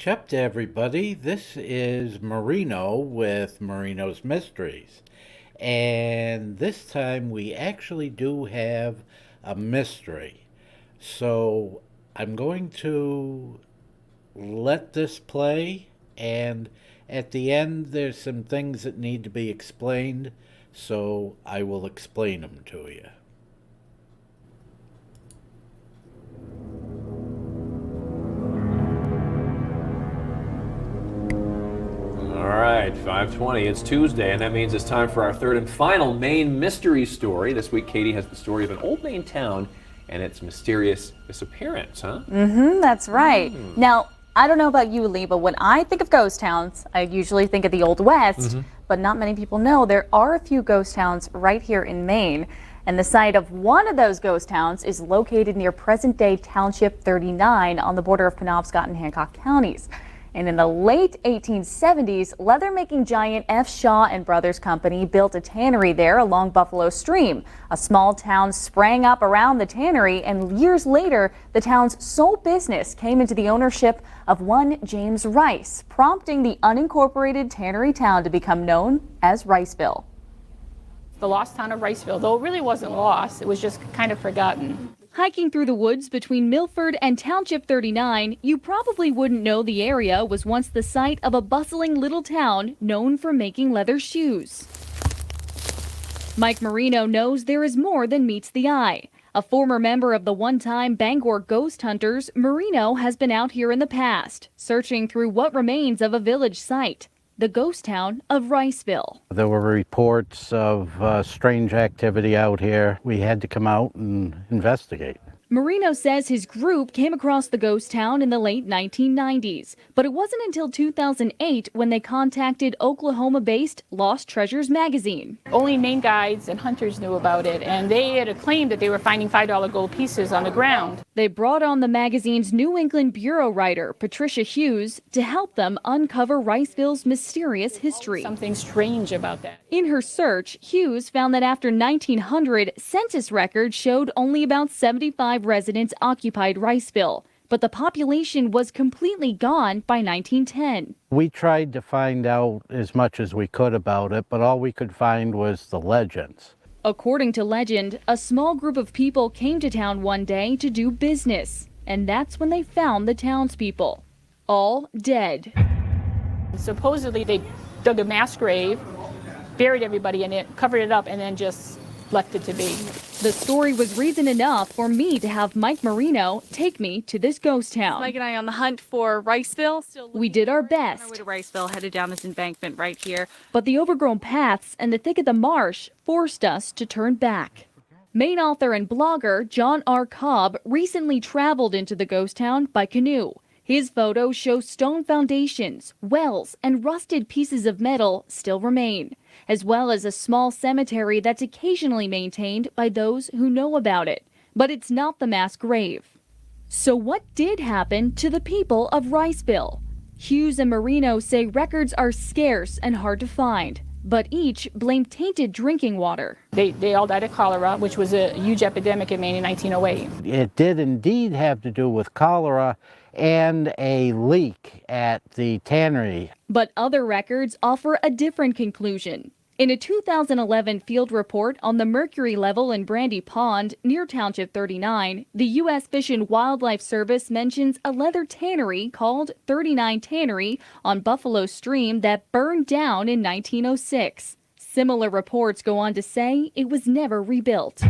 Chapter everybody, this is Marino with Marino's Mysteries. And this time we actually do have a mystery. So I'm going to let this play, and at the end there's some things that need to be explained, so I will explain them to you. All right, 5:20. It's Tuesday, and that means it's time for our third and final Maine mystery story. This week, Katie has the story of an old Maine town and its mysterious disappearance, huh? That's right. Now, I don't know about you, Lee, but when I think of ghost towns, I usually think of the Old West, but not many people know there are a few ghost towns right here in Maine. And the site of one of those ghost towns is located near present-day Township 39 on the border of Penobscot and Hancock counties. And in the late 1870s, leather-making giant F. Shaw and Brothers Company built a tannery there along Buffalo Stream. A small town sprang up around the tannery, and years later, the town's sole business came into the ownership of one James Rice, prompting the unincorporated tannery town to become known as Riceville. The lost town of Riceville, though it really wasn't lost, it was just kind of forgotten. Hiking through the woods between Milford and Township 39, you probably wouldn't know the area was once the site of a bustling little town known for making leather shoes. Mike Marino knows there is more than meets the eye. A former member of the one-time Bangor ghost hunters, Marino has been out here in the past, searching through what remains of a village site, the ghost town of Riceville. There were reports of strange activity out here. We had to come out and investigate. Marino says his group came across the ghost town in the late 1990s, but it wasn't until 2008 when they contacted Oklahoma-based Lost Treasures magazine. Only Maine guides and hunters knew about it, and they had claimed that they were finding $5 gold pieces on the ground. They brought on the magazine's New England bureau writer, Patricia Hughes, to help them uncover Riceville's mysterious history. Something strange about that. In her search, Hughes found that after 1900, census records showed only about 75 residents occupied Riceville, but the population was completely gone by 1910. We tried to find out as much as we could about it, but all we could find was the legends. According to legend, a small group of people came to town one day to do business, and that's when they found the townspeople, all dead. Supposedly they dug a mass grave, buried everybody in it, covered it up, and then just left it to be. The story was reason enough for me to have Mike Marino take me to this ghost town. Mike and I on the hunt for Riceville. We did our On our best, way to Riceville, headed down this embankment right here. but the overgrown paths and the thick of the marsh forced us to turn back. Maine author and blogger John R. Cobb recently traveled into the ghost town by canoe. His photos show stone foundations, wells, and rusted pieces of metal still remain, as well as a small cemetery that's occasionally maintained by those who know about it. But it's not the mass grave. So what did happen to the people of Riceville? Hughes and Marino say records are scarce and hard to find, but each blame tainted drinking water. They all died of cholera, which was a huge epidemic in Maine in 1908. It did indeed have to do with cholera and a leak at the tannery. But other records offer a different conclusion. In a 2011 field report on the mercury level in Brandy Pond near Township 39, the U.S. Fish and Wildlife Service mentions a leather tannery called 39 Tannery on Buffalo Stream that burned down in 1906. Similar reports go on to say it was never rebuilt.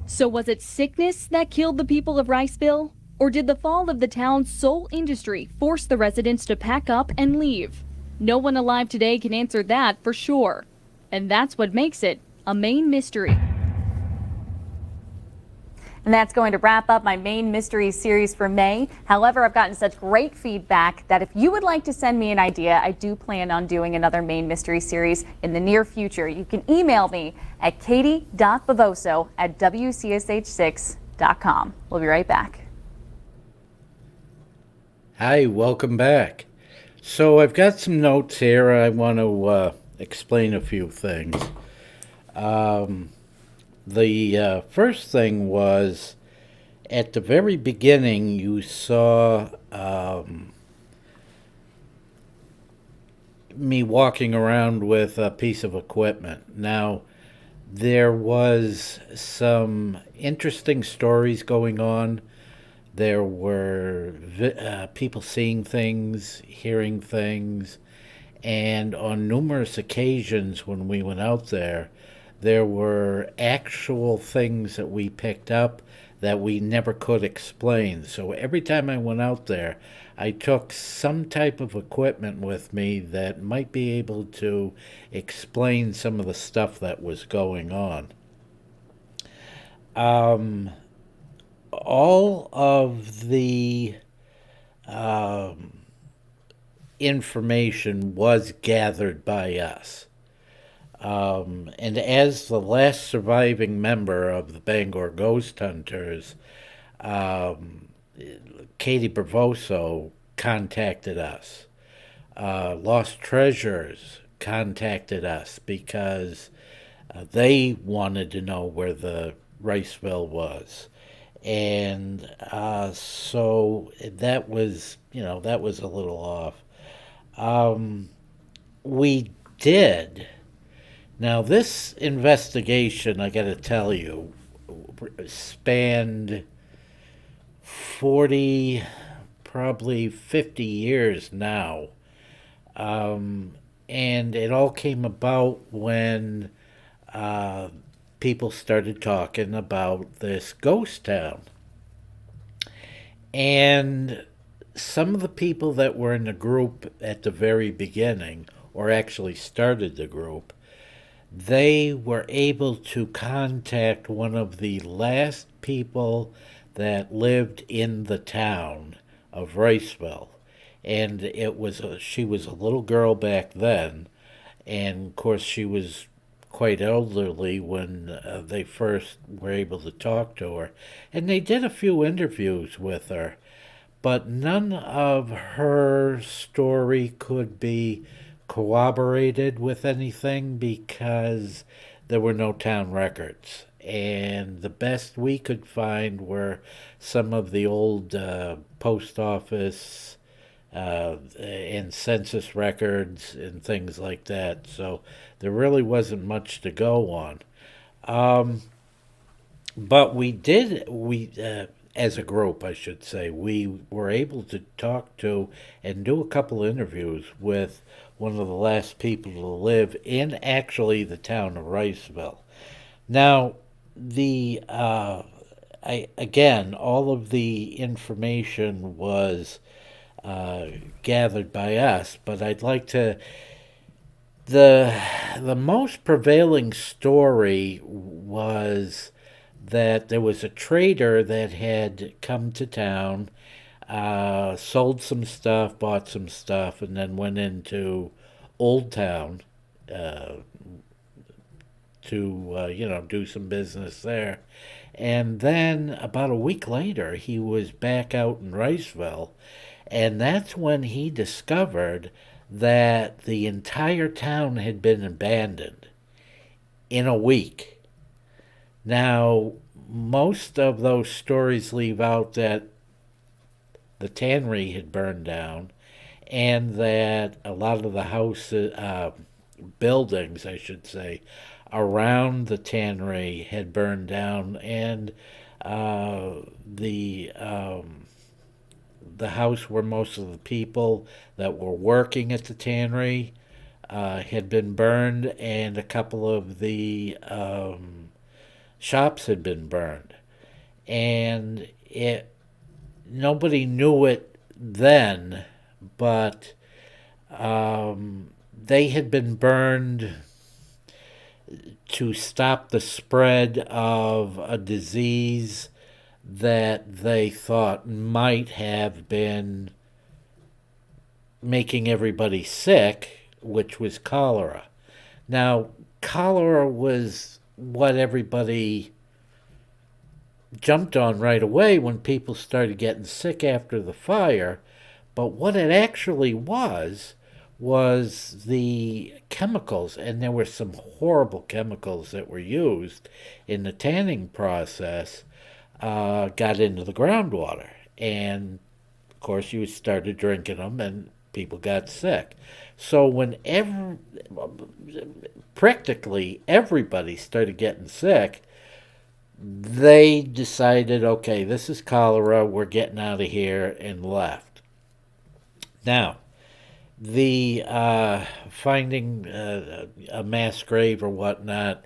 So was it sickness that killed the people of Riceville? Or did the fall of the town's sole industry force the residents to pack up and leave? No one alive today can answer that for sure. And that's what makes it a Maine mystery. And that's going to wrap up my Maine Mysteries series for May. However, I've gotten such great feedback that if you would like to send me an idea, I do plan on doing another Maine Mystery series in the near future. You can email me at katie.bavoso@wcsh6.com. We'll be right back. Hi, welcome back. So I've got some notes here. I want to explain a few things. The first thing was, at the very beginning, you saw me walking around with a piece of equipment. Now, there was some interesting stories going on. There were people seeing things, hearing things, and on numerous occasions when we went out there, there were actual things that we picked up that we never could explain. So every time I went out there, I took some type of equipment with me that might be able to explain some of the stuff that was going on. All of the information was gathered by us. And as the last surviving member of the Bangor Ghost Hunters, Katie Bravoso contacted us. Lost Treasures contacted us because they wanted to know where the Riceville was. And so that was, that was a little off. We did. Now, this investigation, I got to tell you, spanned 40, probably 50 years now. And it all came about when people started talking about this ghost town. And some of the people that were in the group at the very beginning, or actually started the group, they were able to contact one of the last people that lived in the town of Riceville. And she was a little girl back then, and of course she was quite elderly when they first were able to talk to her. And they did a few interviews with her, but none of her story could be corroborated with anything because there were no town records. And the best we could find were some of the old post office and census records and things like that. So there really wasn't much to go on. But as a group, I should say, we were able to talk to and do a couple interviews with one of the last people to live in actually the town of Riceville. Now, again, all of the information was gathered by us, but I'd like to. The most prevailing story was that there was a trader that had come to town, sold some stuff, bought some stuff, and then went into Old Town to do some business there. And then about a week later, he was back out in Riceville, and that's when he discovered that the entire town had been abandoned in a week. Now, most of those stories leave out that the tannery had burned down and that a lot of the houses, buildings, I should say, around the tannery had burned down, and the house where most of the people that were working at the tannery had been burned, and a couple of the shops had been burned. And nobody knew it then, but they had been burned to stop the spread of a disease that they thought might have been making everybody sick, which was cholera. Now, cholera was what everybody jumped on right away when people started getting sick after the fire, but what it actually was the chemicals, and there were some horrible chemicals that were used in the tanning process, got into the groundwater. And, of course, you started drinking them, and people got sick. So practically everybody started getting sick, they decided, okay, this is cholera, we're getting out of here, and left. Now, the finding a mass grave or whatnot,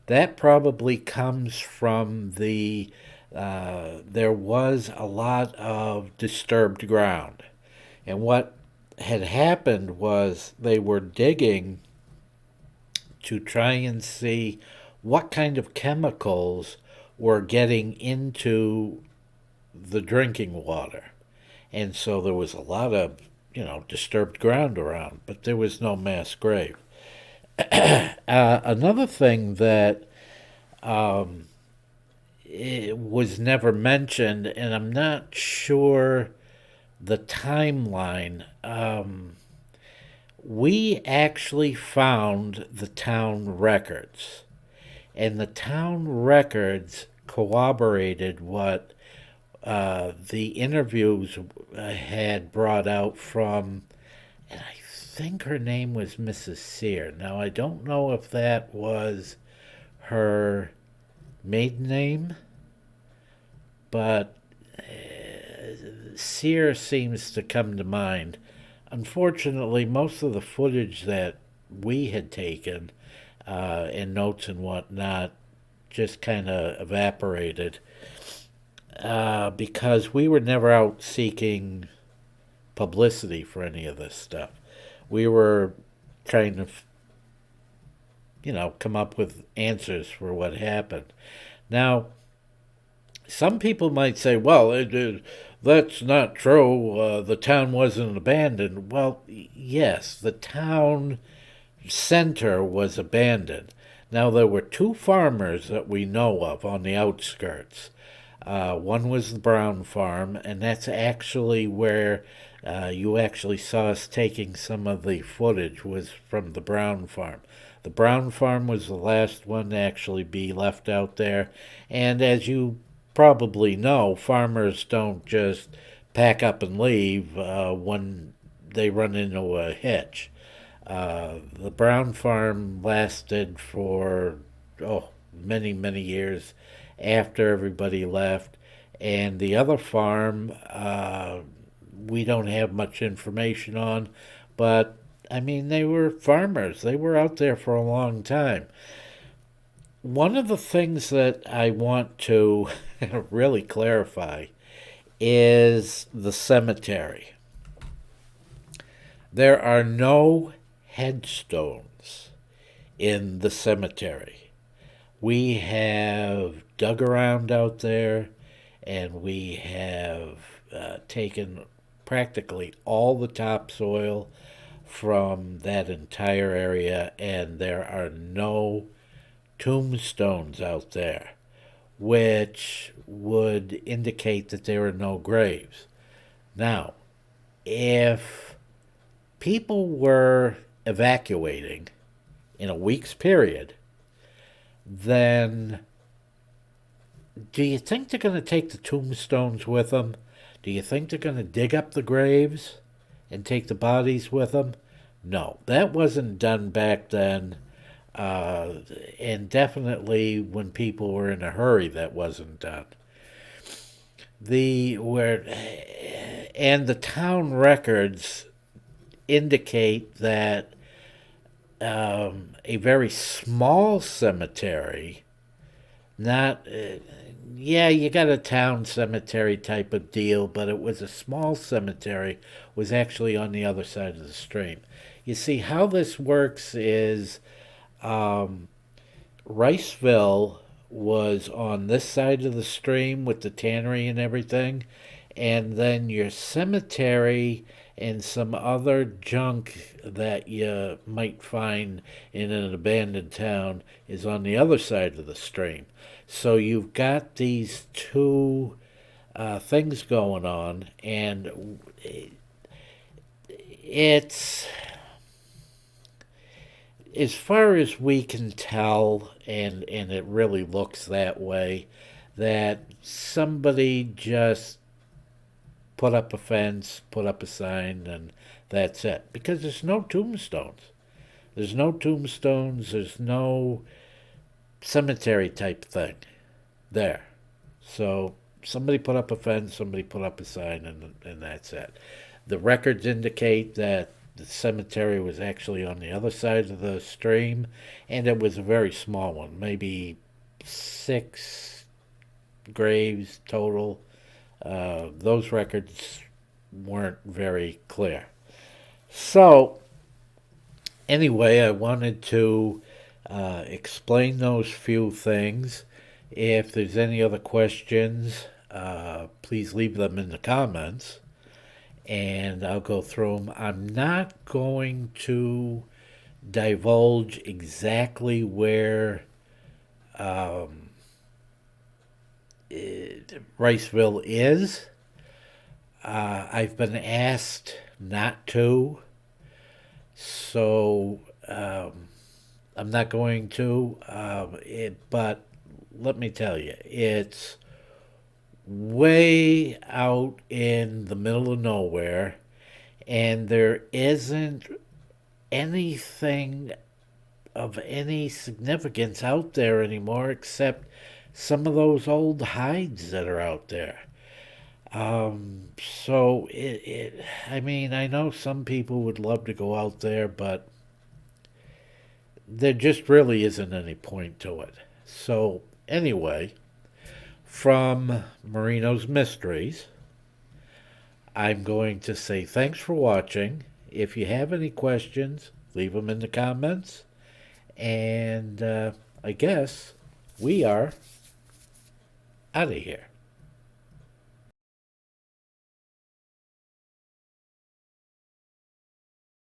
that probably comes from there was a lot of disturbed ground. And what had happened was they were digging to try and see what kind of chemicals were getting into the drinking water. And so there was a lot of, disturbed ground around, but there was no mass grave. Another thing that it was never mentioned, and I'm not sure the timeline. We actually found the town records, and the town records corroborated what the interviews had brought out from, and I think her name was Mrs. Sear. Now, I don't know if that was her maiden name, but Sear seems to come to mind. Unfortunately, most of the footage that we had taken and notes and whatnot just kind of evaporated because we were never out seeking publicity for any of this stuff. We were trying to, come up with answers for what happened. Now, some people might say, well, that's not true. The town wasn't abandoned. Well, yes, the town center was abandoned. Now, there were two farmers that we know of on the outskirts. One was the Brown Farm, and that's actually where you actually saw us taking some of the footage was from the Brown Farm. The Brown Farm was the last one to actually be left out there, and as you probably know, farmers don't just pack up and leave when they run into a hitch. The Brown Farm lasted for many, many years after everybody left, and the other farm we don't have much information on, but I mean, they were farmers. They were out there for a long time. One of the things that I want to really clarify is the cemetery. There are no headstones in the cemetery. We have dug around out there, and we have taken practically all the topsoil from that entire area, and there are no tombstones out there, which would indicate that there are no graves. Now, if people were evacuating in a week's period, then do you think they're going to take the tombstones with them? Do you think they're going to dig up the graves and take the bodies with them? No, that wasn't done back then. And definitely when people were in a hurry, that wasn't done. And the town records indicate that a very small cemetery, not, you got a town cemetery type of deal, but it was a small cemetery, was actually on the other side of the stream. You see, how this works is Riceville was on this side of the stream with the tannery and everything, and then your cemetery and some other junk that you might find in an abandoned town is on the other side of the stream. So you've got these two things going on, and it's, as far as we can tell, and it really looks that way, that somebody just put up a fence, put up a sign, and that's it. Because there's no tombstones. There's no tombstones, there's no cemetery type thing there. So somebody put up a fence, somebody put up a sign, and that's it. The records indicate that the cemetery was actually on the other side of the stream, and it was a very small one, maybe 6 graves total. Those records weren't very clear. So, anyway, I wanted to explain those few things. If there's any other questions, please leave them in the comments, and I'll go through them. I'm not going to divulge exactly where Riceville is. I've been asked not to, so I'm not going to. But let me tell you, it's way out in the middle of nowhere, and there isn't anything of any significance out there anymore except some of those old hides that are out there. So I mean, I know some people would love to go out there, but there just really isn't any point to it. So anyway, from Marino's Mysteries, I'm going to say thanks for watching. If you have any questions, leave them in the comments. And I guess we are out of here.